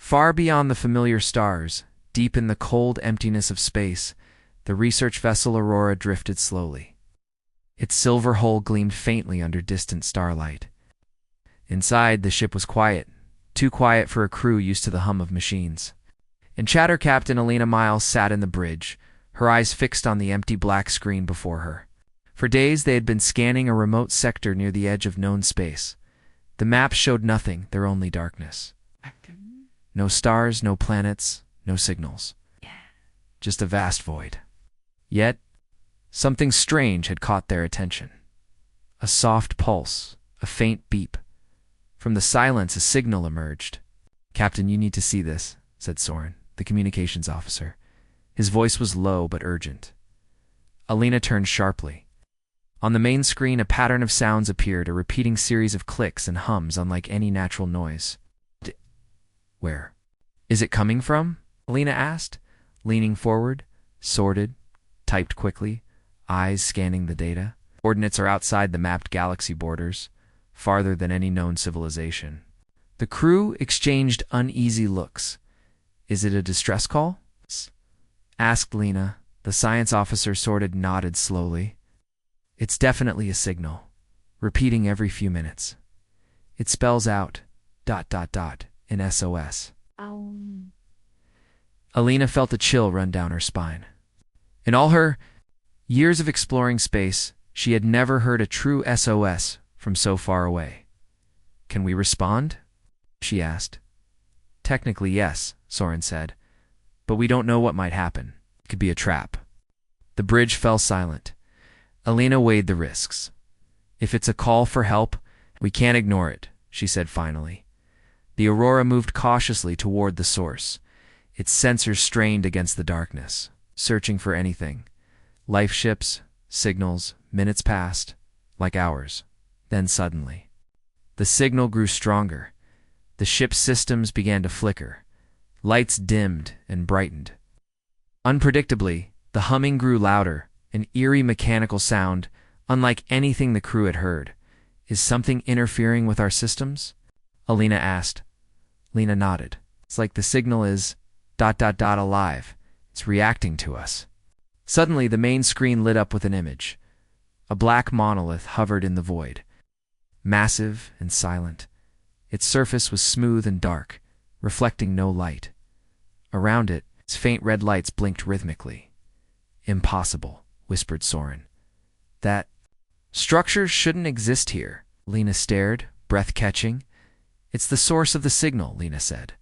Far beyond the familiar stars, deep in the cold emptiness of space, the research vessel Aurora drifted slowly. Its silver hull gleamed faintly under distant starlight. Inside, the ship was quiet, too quiet for a crew used to the hum of machines. And Chatter Captain Alina Miles sat in the bridge, her eyes fixed on the empty black screen before her. For days they had been scanning a remote sector near the edge of known space. The maps showed nothing, their only darkness. No stars, no planets, no signals. Just a vast void. Yet, something strange had caught their attention. A soft pulse, a faint beep. From the silence, a signal emerged. "Captain, you need to see this," said Soren, the communications officer. His voice was low but urgent. Alina turned sharply. On the main screen, a pattern of sounds appeared, a repeating series of clicks and hums unlike any natural noise. "Where is it coming from?" Alina asked, leaning forward, sorted, typed quickly, eyes scanning the data. Coordinates are outside the mapped galaxy borders, farther than any known civilization. The crew exchanged uneasy looks. "Is it a distress call?" asked Lena. The science officer nodded slowly. "It's definitely a signal, repeating every few minutes. It spells out ... in SOS. Alina felt a chill run down her spine. In all her years of exploring space, she had never heard a true SOS from so far away. "Can we respond?" she asked. "Technically, yes," Soren said, "but we don't know what might happen. It could be a trap." The bridge fell silent. Alina weighed the risks. "If it's a call for help, we can't ignore it," she said finally. The Aurora moved cautiously toward the source. Its sensors strained against the darkness, searching for anything. Life ships, signals, minutes passed, like hours. Then suddenly, the signal grew stronger. The ship's systems began to flicker. Lights dimmed and brightened. Unpredictably, the humming grew louder, an eerie mechanical sound, unlike anything the crew had heard. "Is something interfering with our systems?" Alina asked. Lena nodded. "It's like the signal is ... alive. It's reacting to us." Suddenly, the main screen lit up with an image. A black monolith hovered in the void. Massive and silent. Its surface was smooth and dark, reflecting no light. Around it, its faint red lights blinked rhythmically. "Impossible," whispered Soren. "That structures shouldn't exist here." Lena stared, breath catching. "It's the source of the signal," Lena said.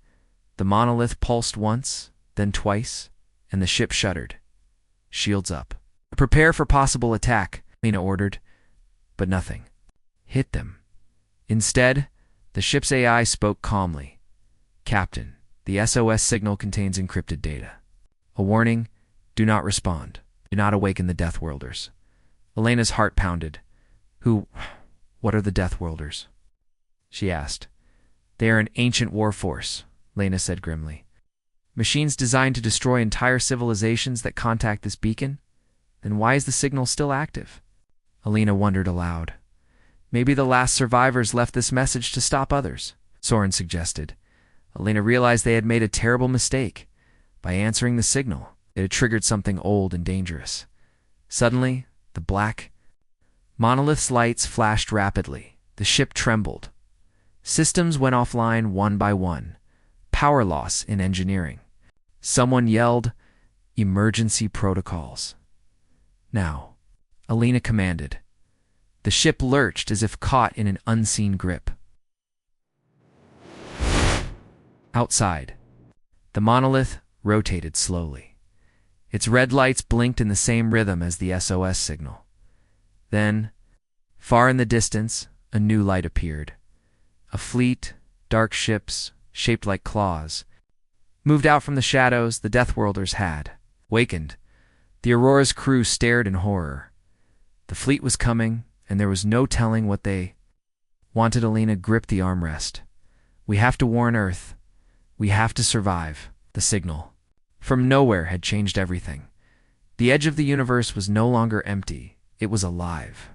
The monolith pulsed once, then twice, and the ship shuddered. "Shields up. Prepare for possible attack," Lena ordered. But nothing. Hit them. Instead, the ship's AI spoke calmly. "Captain, the SOS signal contains encrypted data. A warning, do not respond. Do not awaken the Deathworlders." Elena's heart pounded. What are the Deathworlders?" she asked. "They are an ancient war force," Lena said grimly. "Machines designed to destroy entire civilizations that contact this beacon? Then why is the signal still active?" Alina wondered aloud. "Maybe the last survivors left this message to stop others," Soren suggested. Alina realized they had made a terrible mistake. By answering the signal, it had triggered something old and dangerous. Suddenly, the black monolith's lights flashed rapidly. The ship trembled. Systems went offline one by one. Power loss in engineering. Someone yelled, "Emergency protocols." "Now," Alina commanded. The ship lurched as if caught in an unseen grip. Outside, the monolith rotated slowly. Its red lights blinked in the same rhythm as the SOS signal. Then, far in the distance, a new light appeared. A fleet, dark ships, shaped like claws, moved out from the shadows the Deathworlders had. Wakened, the Aurora's crew stared in horror. The fleet was coming, and there was no telling what they wanted. Alina gripped the armrest. "We have to warn Earth. We have to survive." The signal from nowhere had changed everything. The edge of the universe was no longer empty. It was alive.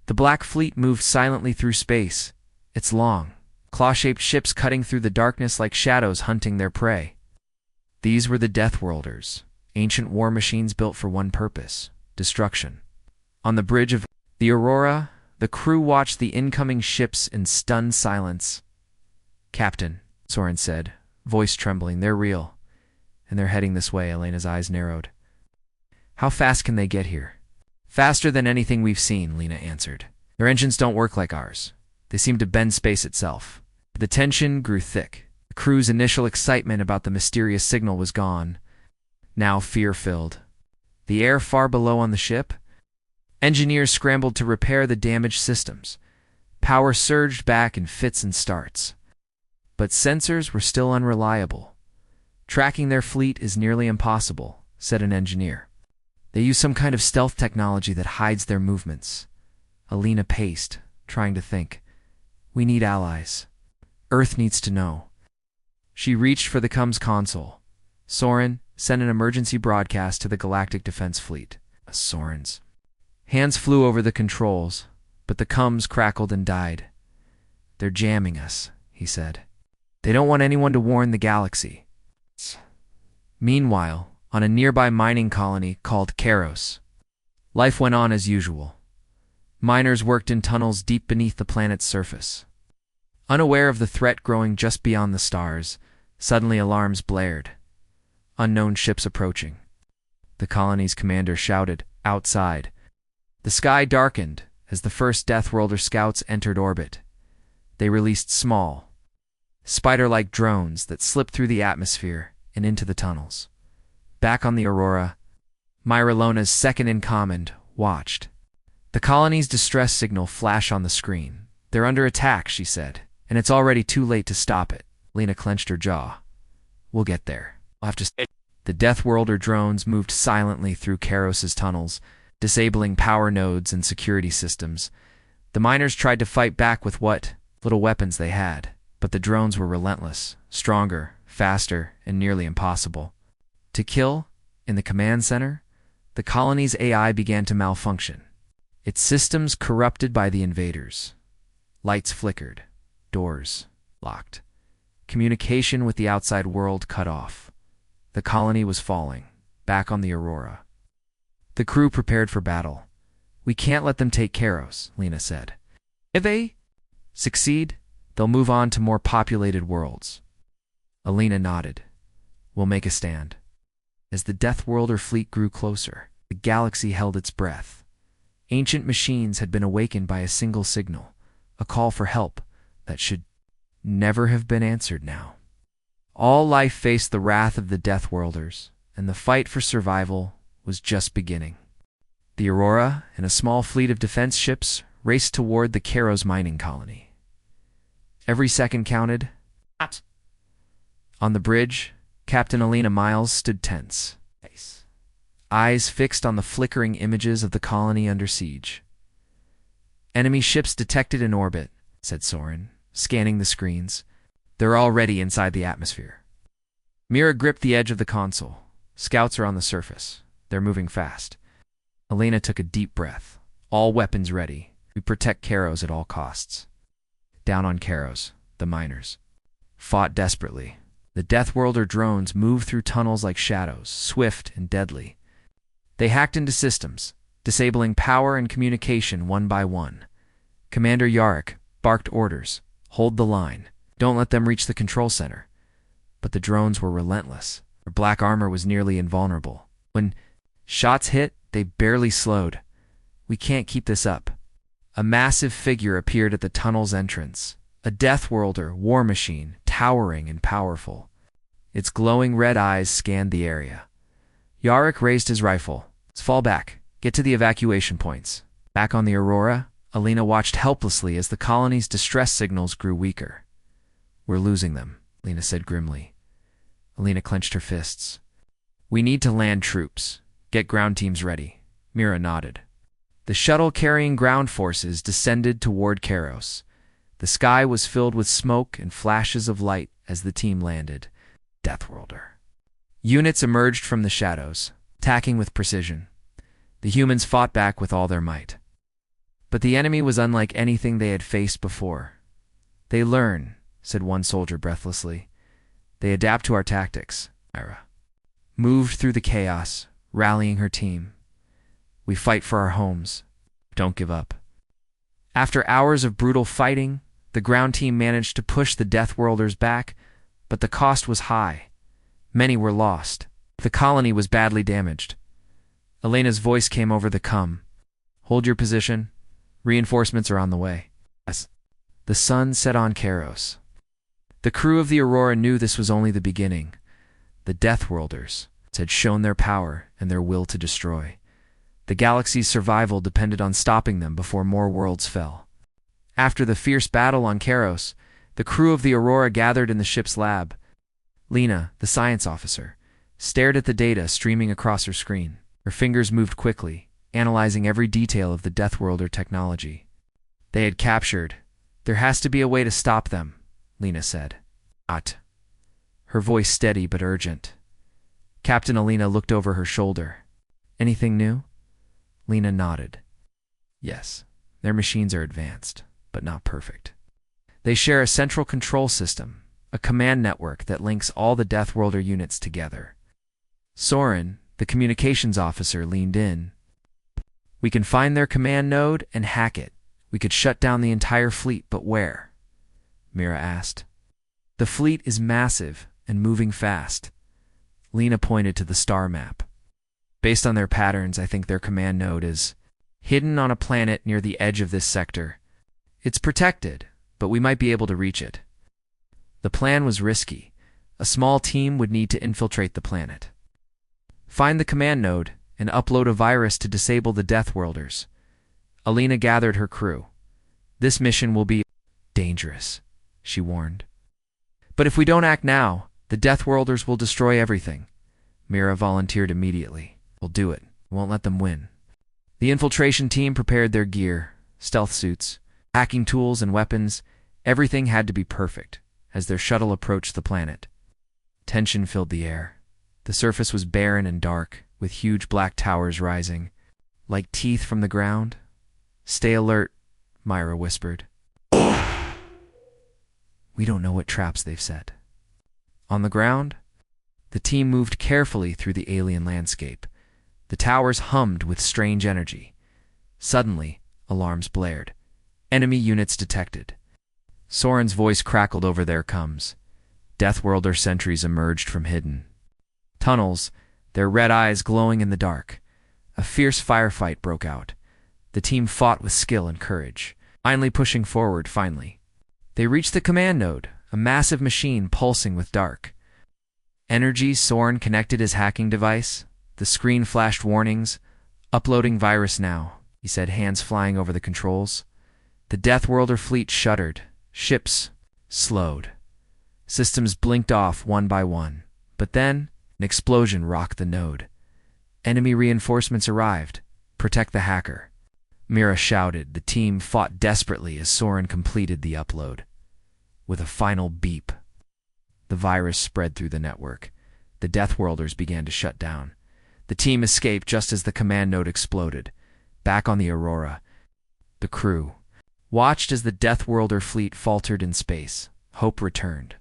The Black Fleet moved silently through space, its long, claw-shaped ships cutting through the darkness like shadows hunting their prey. These were the Deathworlders, ancient war machines built for one purpose: destruction. On the bridge of the Aurora, the crew watched the incoming ships in stunned silence. "Captain," Soren said, voice trembling, "they're real, and they're heading this way." Elena's eyes narrowed. "How fast can they get here?" "Faster than anything we've seen," Lena answered. "Their engines don't work like ours. They seem to bend space itself." The tension grew thick. The crew's initial excitement about the mysterious signal was gone. Now fear-filled. The air far below on the ship? Engineers scrambled to repair the damaged systems. Power surged back in fits and starts. But sensors were still unreliable. "Tracking their fleet is nearly impossible," said an engineer. "They use some kind of stealth technology that hides their movements." Alina paced, trying to think. "We need allies. Earth needs to know." She reached for the comms console. "Soren, send an emergency broadcast to the Galactic Defense Fleet." Soren's hands flew over the controls, but the comms crackled and died. "They're jamming us," he said. "They don't want anyone to warn the galaxy." Meanwhile, on a nearby mining colony called Karos, life went on as usual. Miners worked in tunnels deep beneath the planet's surface. Unaware of the threat growing just beyond the stars, suddenly alarms blared. Unknown ships approaching. The colony's commander shouted, "Outside." The sky darkened as the first Deathworlder scouts entered orbit. They released small, spider-like drones that slipped through the atmosphere and into the tunnels. Back on the Aurora, Myrilona's second-in-command watched. The colony's distress signal flashed on the screen. "They're under attack," she said, "and it's already too late to stop it." Lena clenched her jaw. "We'll get there. We'll have to." The Deathworlder drones moved silently through Karos's tunnels, disabling power nodes and security systems. The miners tried to fight back with what little weapons they had, but the drones were relentless, stronger, faster, and nearly impossible to kill. In the command center, the colony's AI began to malfunction. Its systems corrupted by the invaders. Lights flickered, doors locked. Communication with the outside world cut off. The colony was falling, back on the Aurora. The crew prepared for battle. "We can't let them take Karos," Lena said. "If they succeed, they'll move on to more populated worlds." Alina nodded. "We'll make a stand." As the Deathworlder fleet grew closer, the galaxy held its breath. Ancient machines had been awakened by a single signal, a call for help that should never have been answered now. All life faced the wrath of the Deathworlders, and the fight for survival was just beginning. The Aurora and a small fleet of defense ships raced toward the Karos mining colony. Every second counted. On the bridge, Captain Alina Miles stood tense, eyes fixed on the flickering images of the colony under siege. "Enemy ships detected in orbit," said Soren, scanning the screens. "They're already inside the atmosphere." Mira gripped the edge of the console. "Scouts are on the surface. They're moving fast." Alina took a deep breath. "All weapons ready. We protect Karos at all costs." Down on Karos, the miners fought desperately. The Deathworlder drones moved through tunnels like shadows, swift and deadly. They hacked into systems, disabling power and communication one by one. Commander Yarrick barked orders. "Hold the line. Don't let them reach the control center." But the drones were relentless. Their black armor was nearly invulnerable. When shots hit, they barely slowed. "We can't keep this up." A massive figure appeared at the tunnel's entrance. A Deathworlder war machine, towering and powerful. Its glowing red eyes scanned the area. Yarrick raised his rifle. "Let's fall back. Get to the evacuation points." Back on the Aurora, Alina watched helplessly as the colony's distress signals grew weaker. "We're losing them," Lena said grimly. Alina clenched her fists. "We need to land troops. Get ground teams ready." Mira nodded. The shuttle carrying ground forces descended toward Karos. The sky was filled with smoke and flashes of light as the team landed. Deathworlder. Units emerged from the shadows, attacking with precision. The humans fought back with all their might. But the enemy was unlike anything they had faced before. They learned said one soldier breathlessly. They adapt to our tactics, Myra moved through the chaos, rallying her team. We fight for our homes. Don't give up. After hours of brutal fighting, the ground team managed to push the Deathworlders back, but the cost was high. Many were lost. The colony was badly damaged. Elena's voice came over the cum. Hold your position. Reinforcements are on the way. Yes. The sun set on Karos. The crew of the Aurora knew this was only the beginning. The Deathworlders had shown their power and their will to destroy. The galaxy's survival depended on stopping them before more worlds fell. After the fierce battle on Karos, the crew of the Aurora gathered in the ship's lab. Lena, the science officer, stared at the data streaming across her screen. Her fingers moved quickly, analyzing every detail of the Deathworlder technology. They had captured. There has to be a way to stop them, Lena said. Not. Her voice steady but urgent. Captain Alina looked over her shoulder. Anything new? Lena nodded. Yes, their machines are advanced, but not perfect. They share a central control system, a command network that links all the Deathworlder units together. Soren, the communications officer, leaned in. We can find their command node and hack it. We could shut down the entire fleet, but where? Mira asked. The fleet is massive and moving fast. Lena pointed to the star map. Based on their patterns, I think their command node is hidden on a planet near the edge of this sector. It's protected, but we might be able to reach it. The plan was risky. A small team would need to infiltrate the planet. Find the command node and upload a virus to disable the Deathworlders. Alina gathered her crew. This mission will be dangerous, she warned. But if we don't act now, the Deathworlders will destroy everything. Mira volunteered immediately. We'll do it. We won't let them win. The infiltration team prepared their gear, stealth suits, hacking tools and weapons. Everything had to be perfect as their shuttle approached the planet. Tension filled the air. The surface was barren and dark, with huge black towers rising, like teeth from the ground. Stay alert, Myra whispered. We don't know what traps they've set. On the ground, the team moved carefully through the alien landscape. The towers hummed with strange energy. Suddenly, alarms blared. Enemy units detected. Soren's voice crackled over their coms. Deathworlder sentries emerged from hidden tunnels, their red eyes glowing in the dark. A fierce firefight broke out. The team fought with skill and courage, finally pushing forward. They reached the command node, a massive machine pulsing with dark energy. Soren connected his hacking device. The screen flashed warnings. Uploading virus now, he said, hands flying over the controls. The Deathworlder fleet shuddered. Ships slowed. Systems blinked off one by one. But then, an explosion rocked the node. Enemy reinforcements arrived. Protect the hacker, Mira shouted. The team fought desperately as Soren completed the upload. With a final beep, the virus spread through the network. The Deathworlders began to shut down. The team escaped just as the command node exploded. Back on the Aurora, the crew watched as the Deathworlder fleet faltered in space. Hope returned.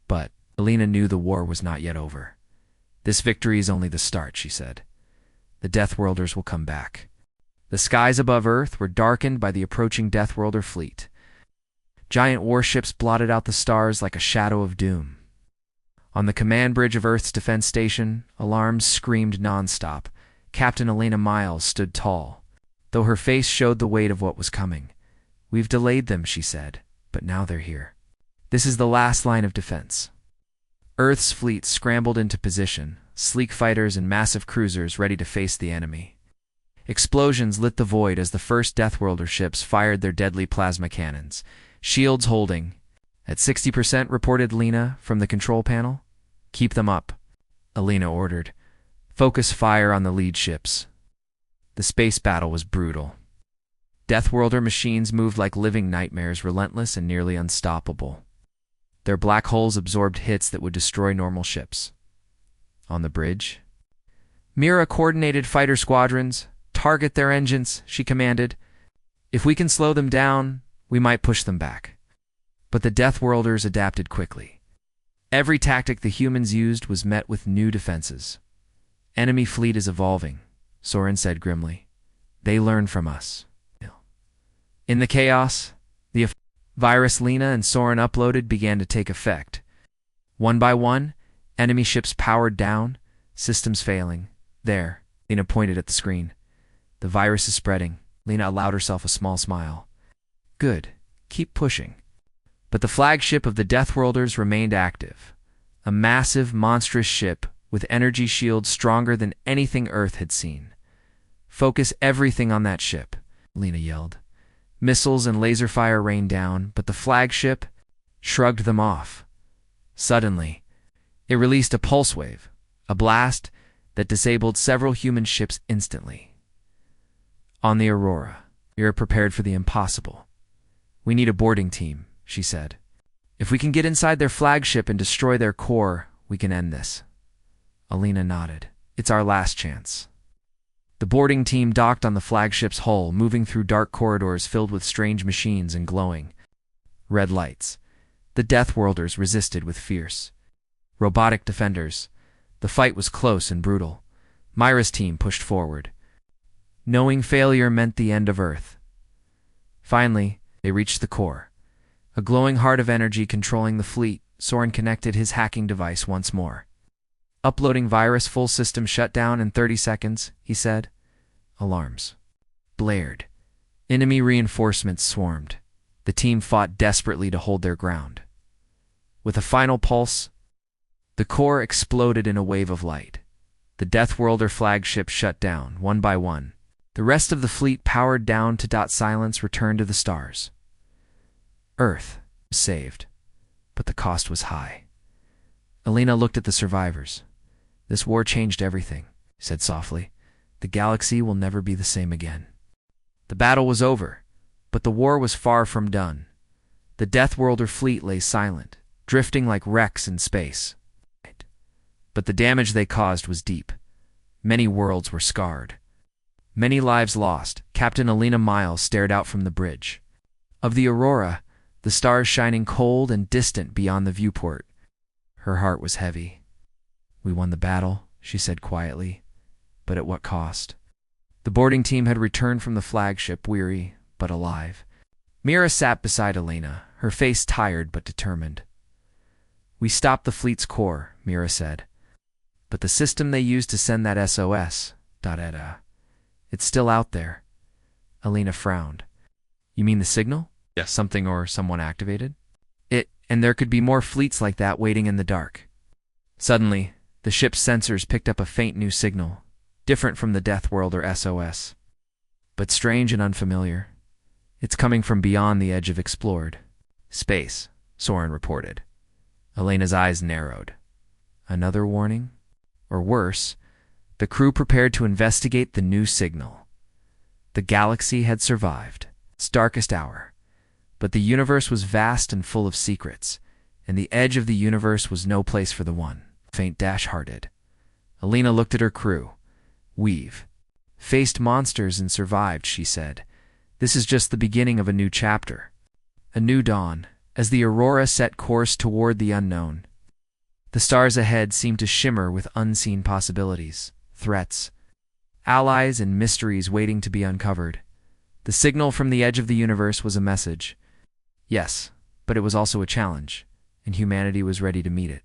But Alina knew the war was not yet over. This victory is only the start, she said. The Deathworlders will come back. The skies above Earth were darkened by the approaching Deathworlder fleet. Giant warships blotted out the stars like a shadow of doom. On the command bridge of Earth's defense station, alarms screamed nonstop. Captain Elena Miles stood tall, though her face showed the weight of what was coming. We've delayed them, she said, but now they're here. This is the last line of defense. Earth's fleet scrambled into position, sleek fighters and massive cruisers ready to face the enemy. Explosions lit the void as the first Deathworlder ships fired their deadly plasma cannons, shields holding. At 60%, reported Lena from the control panel. Keep them up, Alina ordered. Focus fire on the lead ships. The space battle was brutal. Deathworlder machines moved like living nightmares, relentless and nearly unstoppable. Their black holes absorbed hits that would destroy normal ships. On the bridge, Mira coordinated fighter squadrons. Target their engines, she commanded. If we can slow them down, we might push them back. But the Deathworlders adapted quickly. Every tactic the humans used was met with new defenses. Enemy fleet is evolving, Soren said grimly. They learn from us. In the chaos, the virus Lena and Soren uploaded began to take effect. One by one, enemy ships powered down, systems failing. There, Lena pointed at the screen. The virus is spreading. Lena allowed herself a small smile. Good. Keep pushing. But the flagship of the Deathworlders remained active. A massive, monstrous ship with energy shields stronger than anything Earth had seen. Focus everything on that ship, Lena yelled. Missiles and laser fire rained down, but the flagship shrugged them off. Suddenly, it released a pulse wave, a blast that disabled several human ships instantly. On the Aurora, you're prepared for the impossible. We need a boarding team, she said. If we can get inside their flagship and destroy their core, we can end this. Alina nodded. It's our last chance. The boarding team docked on the flagship's hull, moving through dark corridors filled with strange machines and glowing red lights. The Deathworlders resisted with fierce, robotic defenders. The fight was close and brutal. Myra's team pushed forward, knowing failure meant the end of Earth. Finally, they reached the core. A glowing heart of energy controlling the fleet, Soren connected his hacking device once more. Uploading virus, full system shut down in 30 seconds, he said. Alarms blared. Enemy reinforcements swarmed. The team fought desperately to hold their ground. With a final pulse, the core exploded in a wave of light. The Deathworlder flagship shut down, one by one. The rest of the fleet, powered down to silence, returned to the stars. Earth was saved, but the cost was high. Alina looked at the survivors. This war changed everything, she said softly. The galaxy will never be the same again. The battle was over, but the war was far from done. The Deathworlder fleet lay silent, drifting like wrecks in space. But the damage they caused was deep. Many worlds were scarred. Many lives lost. Captain Alina Miles stared out from the bridge. Of the Aurora, the stars shining cold and distant beyond the viewport. Her heart was heavy. We won the battle, she said quietly, but at what cost? The boarding team had returned from the flagship, weary but alive. Mira sat beside Alina, her face tired but determined. We stopped the fleet's core, Mira said. But the system they used to send that SOS, it's still out there. Alina frowned. You mean the signal? Yes. Something or someone activated? And there could be more fleets like that waiting in the dark. Suddenly, the ship's sensors picked up a faint new signal, different from the Deathworlder SOS. But strange and unfamiliar. It's coming from beyond the edge of explored space, Soren reported. Elena's eyes narrowed. Another warning? Or worse, the crew prepared to investigate the new signal. The galaxy had survived its darkest hour, but the universe was vast and full of secrets, and the edge of the universe was no place for the one, faint-hearted. Alina looked at her crew. We've faced monsters and survived, she said. This is just the beginning of a new chapter. A new dawn, as the Aurora set course toward the unknown. The stars ahead seemed to shimmer with unseen possibilities, threats, allies, and mysteries waiting to be uncovered. The signal from the edge of the universe was a message. Yes, but it was also a challenge, and humanity was ready to meet it.